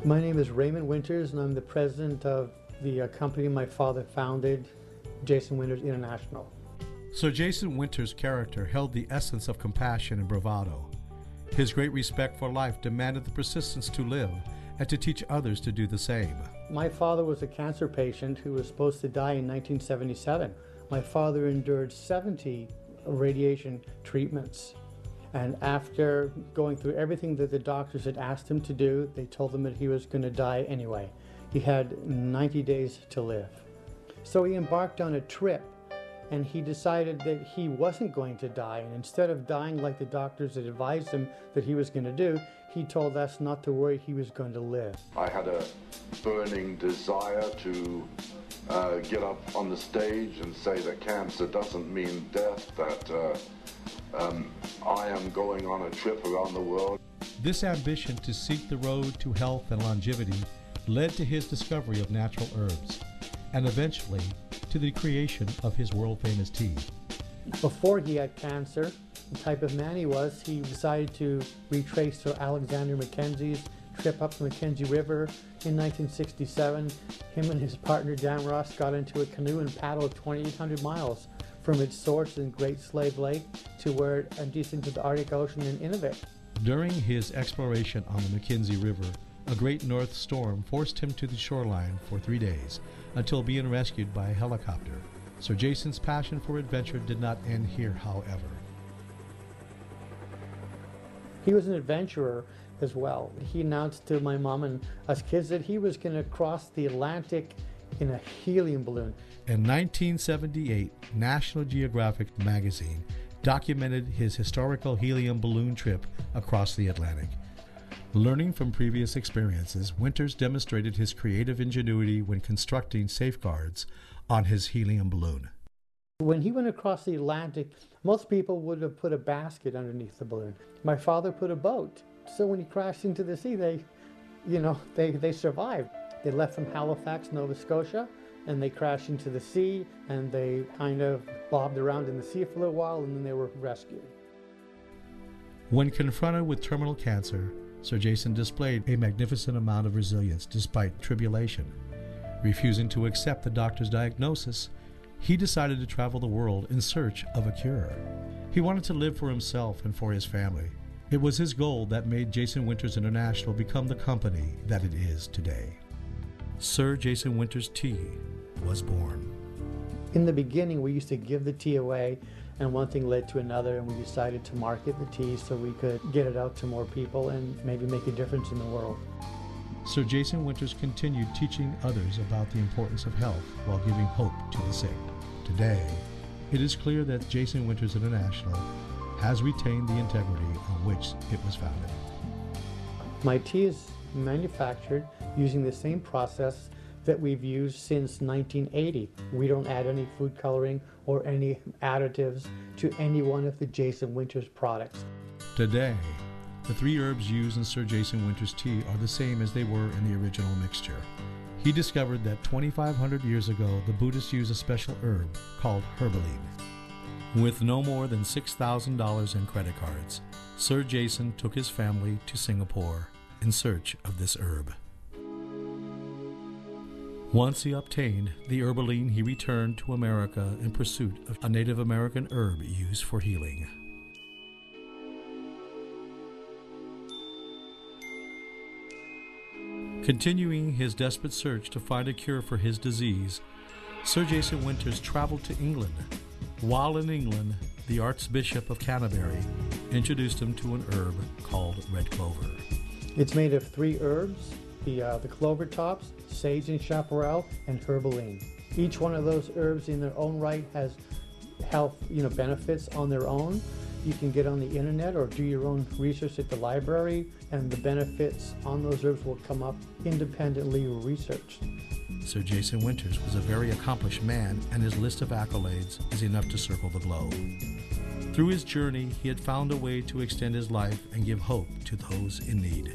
My name is Raymond Winters, and I'm the president of the company my father founded, Jason Winters International. Sir Jason Winters' character held the essence of compassion and bravado. His great respect for life demanded the persistence to live and to teach others to do the same. My father was a cancer patient who was supposed to die in 1977. My father endured 70 radiation treatments. And after going through everything that the doctors had asked him to do, they told him that he was going to die anyway. He had 90 days to live. So he embarked on a trip, and he decided that he wasn't going to die. And instead of dying like the doctors had advised him that he was going to do, he told us not to worry, he was going to live. I had a burning desire to get up on the stage and say that cancer doesn't mean death, that I am going on a trip around the world. This ambition to seek the road to health and longevity led to his discovery of natural herbs and eventually to the creation of his world-famous tea. Before he had cancer, the type of man he was, he decided to retrace Sir Alexander Mackenzie's trip up the Mackenzie River in 1967. Him and his partner Dan Ross got into a canoe and paddled 2,800 miles from its source in Great Slave Lake to where it empties into the Arctic Ocean in Inuvik. During his exploration on the Mackenzie River, a great north storm forced him to the shoreline for 3 days until being rescued by a helicopter. Sir Jason's passion for adventure did not end here, however. He was an adventurer as well. He announced to my mom and us kids that he was going to cross the Atlantic in a helium balloon. In 1978, National Geographic magazine documented his historical helium balloon trip across the Atlantic. Learning from previous experiences, Winters demonstrated his creative ingenuity when constructing safeguards on his helium balloon. When he went across the Atlantic, most people would have put a basket underneath the balloon. My father put a boat. So when he crashed into the sea, they survived. They left from Halifax, Nova Scotia, and they crashed into the sea, and they kind of bobbed around in the sea for a little while, and then they were rescued. When confronted with terminal cancer, Sir Jason displayed a magnificent amount of resilience despite tribulation. Refusing to accept the doctor's diagnosis, he decided to travel the world in search of a cure. He wanted to live for himself and for his family. It was his goal that made Jason Winters International become the company that it is today. Sir Jason Winters Tea was born. In the beginning, we used to give the tea away, and one thing led to another, and we decided to market the tea so we could get it out to more people and maybe make a difference in the world. Sir Jason Winters continued teaching others about the importance of health while giving hope to the sick. Today, it is clear that Jason Winters International has retained the integrity on which it was founded. My tea is manufactured using the same process that we've used since 1980. We don't add any food coloring or any additives to any one of the Jason Winters products. Today, the 3 herbs used in Sir Jason Winters tea are the same as they were in the original mixture. He discovered that 2,500 years ago, the Buddhists used a special herb called herbaline. With no more than $6,000 in credit cards, Sir Jason took his family to Singapore in search of this herb. Once he obtained the herbaline, he returned to America in pursuit of a Native American herb used for healing. Continuing his desperate search to find a cure for his disease, Sir Jason Winters traveled to England. While in England, the Archbishop of Canterbury introduced him to an herb called red clover. It's made of 3 herbs, the clover tops, sage and chaparral, and herbaline. Each one of those herbs in their own right has health benefits on their own. You can get on the internet or do your own research at the library, and the benefits on those herbs will come up independently researched. Sir Jason Winters was a very accomplished man, and his list of accolades is enough to circle the globe. Through his journey, he had found a way to extend his life and give hope to those in need.